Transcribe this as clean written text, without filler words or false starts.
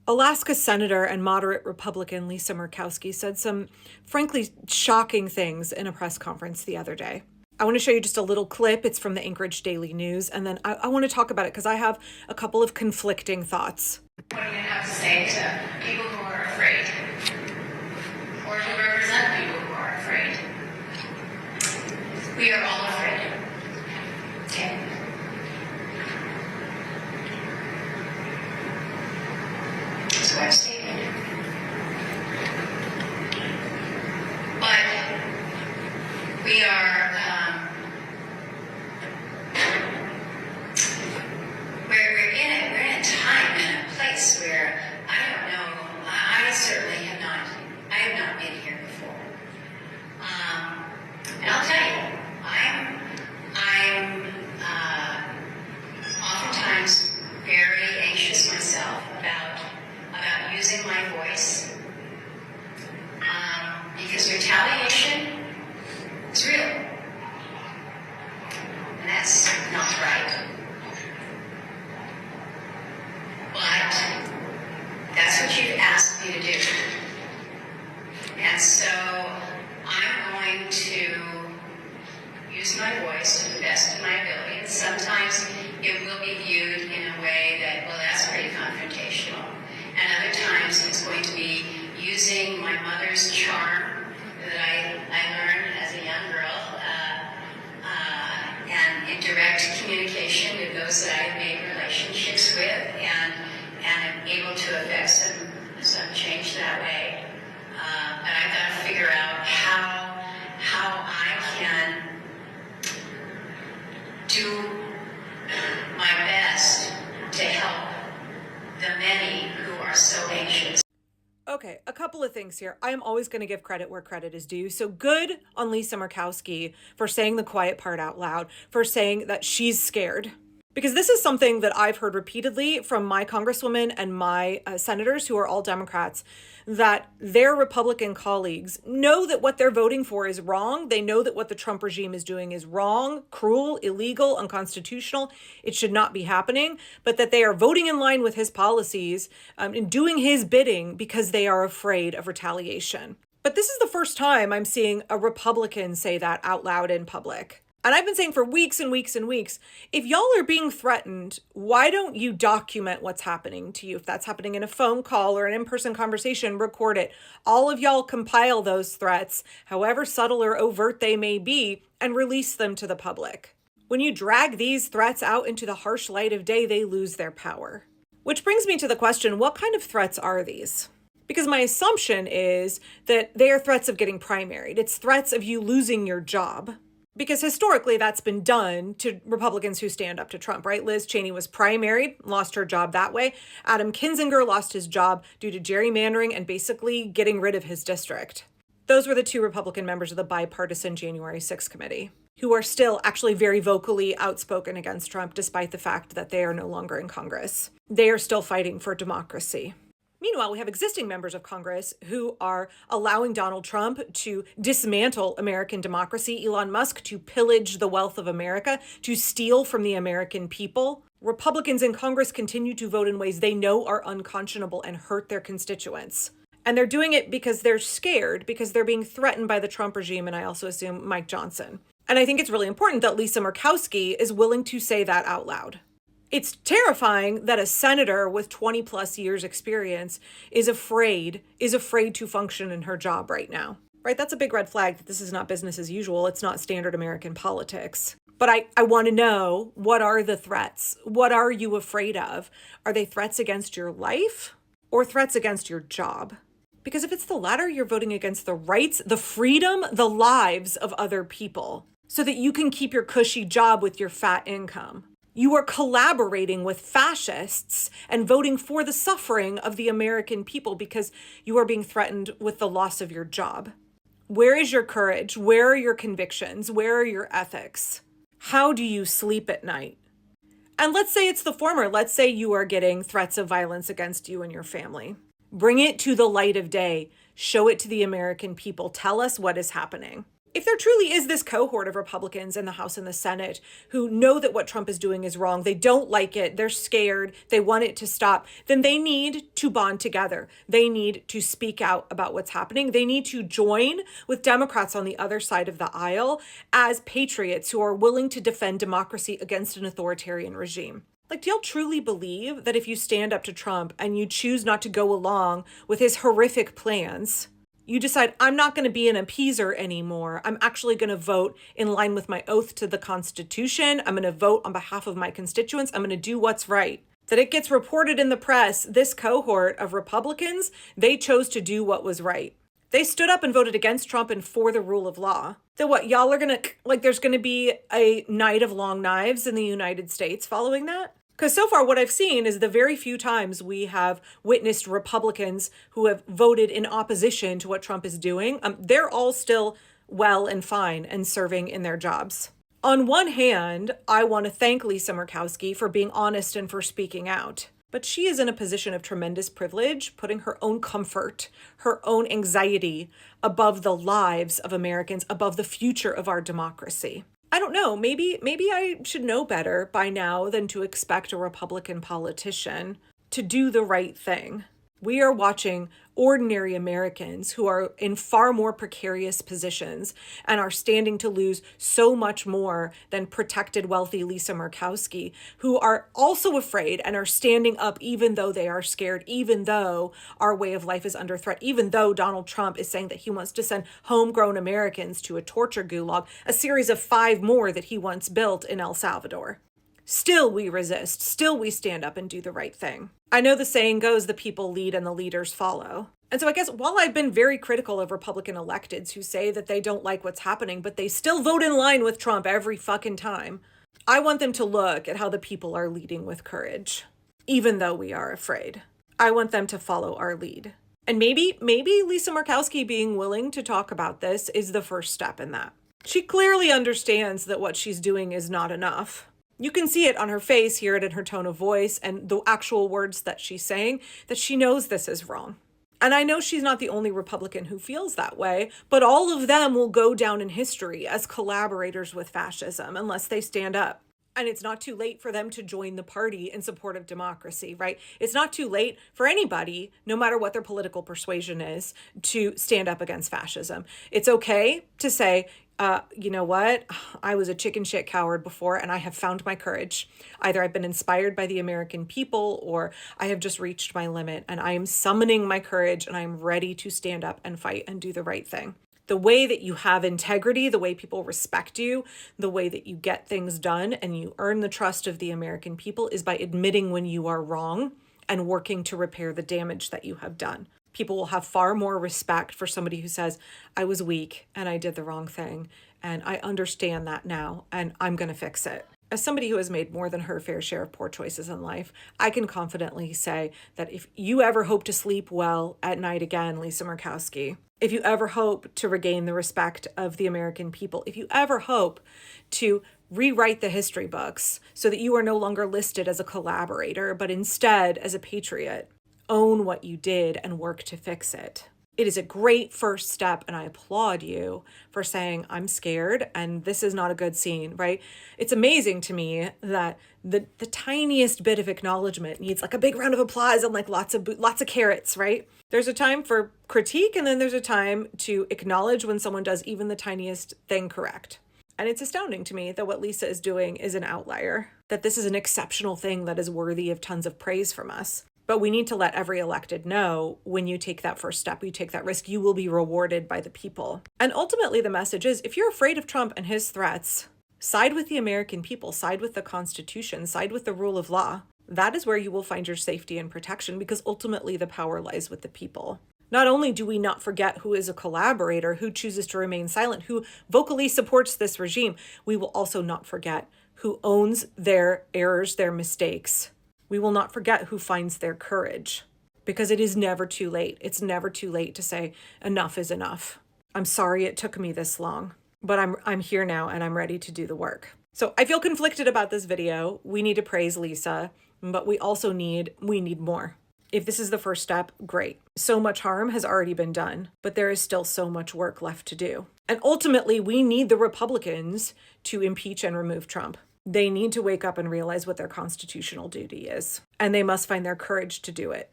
Alaska Senator and moderate Republican Lisa Murkowski said some frankly shocking things in a press conference the other day. I want to show you just a little clip. It's from the Anchorage Daily News, and then I want to talk about it because I have a couple of conflicting thoughts. What do you have to say to people who are afraid, or to represent people who are afraid? We are all afraid. Okay? So I've stated. But we are, we're in a time and a place where I don't know, I certainly have not been here before. And I'll tell you, I'm oftentimes very anxious myself about using my voice, because retaliation is real, and that's not right. But that's what you've asked me to do, and so I'm going to use my voice to the best of my ability. And sometimes it will be viewed in a way that, well, that's pretty confrontational. And other times it's going to be using my mother's charm that I learned as a young girl, and in direct communication with those that I've made relationships with, and am able to affect some change that way. But I've got to figure out how I can do my best to help the many who are so anxious. Okay, a couple of things here. I am always going to give credit where credit is due. So good on Lisa Murkowski for saying the quiet part out loud, for saying that she's scared. Because this is something that I've heard repeatedly from my congresswomen and my senators who are all Democrats, that their Republican colleagues know that what they're voting for is wrong. They know that what the Trump regime is doing is wrong, cruel, illegal, unconstitutional. It should not be happening, but that they are voting in line with his policies and doing his bidding because they are afraid of retaliation. But this is the first time I'm seeing a Republican say that out loud in public. And I've been saying for weeks and weeks and weeks, if y'all are being threatened, why don't you document what's happening to you? If that's happening in a phone call or an in-person conversation, record it. All of y'all compile those threats, however subtle or overt they may be, and release them to the public. When you drag these threats out into the harsh light of day, they lose their power. Which brings me to the question, what kind of threats are these? Because my assumption is that they are threats of getting primaried. It's threats of you losing your job. Because historically, that's been done to Republicans who stand up to Trump, right? Liz Cheney was primaried, lost her job that way. Adam Kinzinger lost his job due to gerrymandering and basically getting rid of his district. Those were the two Republican members of the bipartisan January 6th committee, who are still actually very vocally outspoken against Trump, despite the fact that they are no longer in Congress. They are still fighting for democracy. Meanwhile, we have existing members of Congress who are allowing Donald Trump to dismantle American democracy, Elon Musk to pillage the wealth of America, to steal from the American people. Republicans in Congress continue to vote in ways they know are unconscionable and hurt their constituents. And they're doing it because they're scared, because they're being threatened by the Trump regime, and I also assume Mike Johnson. And I think it's really important that Lisa Murkowski is willing to say that out loud. It's terrifying that a senator with 20 plus years experience is afraid to function in her job right now, right? That's a big red flag that this is not business as usual. It's not standard American politics. But I want to know, what are the threats? What are you afraid of? Are they threats against your life or threats against your job? Because if it's the latter, you're voting against the rights, the freedom, the lives of other people so that you can keep your cushy job with your fat income. You are collaborating with fascists and voting for the suffering of the American people because you are being threatened with the loss of your job. Where is your courage? Where are your convictions? Where are your ethics? How do you sleep at night? And let's say it's the former. Let's say you are getting threats of violence against you and your family. Bring it to the light of day. Show it to the American people. Tell us what is happening. if there truly is this cohort of Republicans in the House and the Senate who know that what Trump is doing is wrong, they don't like it, they're scared, they want it to stop, then they need to bond together. They need to speak out about what's happening. They need to join with Democrats on the other side of the aisle as patriots who are willing to defend democracy against an authoritarian regime. Like, do y'all truly believe that if you stand up to Trump and you choose not to go along with his horrific plans, you decide, I'm not going to be an appeaser anymore. I'm actually going to vote in line with my oath to the Constitution. I'm going to vote on behalf of my constituents. I'm going to do what's right. That it gets reported in the press, this cohort of Republicans, they chose to do what was right. They stood up and voted against Trump and for the rule of law. Then what, y'all are going to, like, there's going to be a night of long knives in the United States following that? Because so far what I've seen is the very few times we have witnessed Republicans who have voted in opposition to what Trump is doing, they're all still well and fine and serving in their jobs. On one hand, I want to thank Lisa Murkowski for being honest and for speaking out. But she is in a position of tremendous privilege, putting her own comfort, her own anxiety above the lives of Americans, above the future of our democracy. I don't know, maybe I should know better by now than to expect a Republican politician to do the right thing. We are watching ordinary Americans who are in far more precarious positions and are standing to lose so much more than protected, wealthy Lisa Murkowski, who are also afraid and are standing up even though they are scared, even though our way of life is under threat, even though Donald Trump is saying that he wants to send homegrown Americans to a torture gulag, a series of 5 more that he once built in El Salvador. Still we resist. Still we stand up and do the right thing. I know the saying goes, the people lead and the leaders follow. And so I guess while I've been very critical of Republican electeds who say that they don't like what's happening, but they still vote in line with Trump every fucking time, I want them to look at how the people are leading with courage, even though we are afraid. I want them to follow our lead. And maybe Lisa Murkowski being willing to talk about this is the first step in that. She clearly understands that what she's doing is not enough. You can see it on her face, hear it in her tone of voice, and the actual words that she's saying, that she knows this is wrong. And I know she's not the only Republican who feels that way, but all of them will go down in history as collaborators with fascism unless they stand up. And it's not too late for them to join the party in support of democracy, right? It's not too late for anybody, no matter what their political persuasion is, to stand up against fascism. It's okay to say, you know what? I was a chicken shit coward before and I have found my courage. Either I've been inspired by the American people or I have just reached my limit and I am summoning my courage and I am ready to stand up and fight and do the right thing. The way that you have integrity, the way people respect you, the way that you get things done and you earn the trust of the American people is by admitting when you are wrong and working to repair the damage that you have done. People will have far more respect for somebody who says, I was weak and I did the wrong thing and I understand that now and I'm going to fix it. As somebody who has made more than her fair share of poor choices in life, I can confidently say that if you ever hope to sleep well at night again, Lisa Murkowski, if you ever hope to regain the respect of the American people, if you ever hope to rewrite the history books so that you are no longer listed as a collaborator, but instead as a patriot, own what you did and work to fix it. It is a great first step, and I applaud you for saying, I'm scared, and this is not a good scene, right? It's amazing to me that the tiniest bit of acknowledgement needs like a big round of applause and like lots of carrots, right? There's a time for critique, and then there's a time to acknowledge when someone does even the tiniest thing correct. And it's astounding to me that what Lisa is doing is an outlier, that this is an exceptional thing that is worthy of tons of praise from us. But we need to let every elected know when you take that first step, you take that risk, you will be rewarded by the people. And ultimately, the message is, if you're afraid of Trump and his threats, side with the American people, side with the Constitution, side with the rule of law. That is where you will find your safety and protection, because ultimately the power lies with the people. Not only do we not forget who is a collaborator, who chooses to remain silent, who vocally supports this regime, we will also not forget who owns their errors, their mistakes. We will not forget who finds their courage, because it is never too late. It's never too late to say enough is enough. I'm sorry it took me this long, but I'm here now and I'm ready to do the work. So I feel conflicted about this video. We need to praise Lisa, but we also need more. If this is the first step, great. So much harm has already been done, but there is still so much work left to do. And ultimately, we need the Republicans to impeach and remove Trump. They need to wake up and realize what their constitutional duty is, and they must find their courage to do it.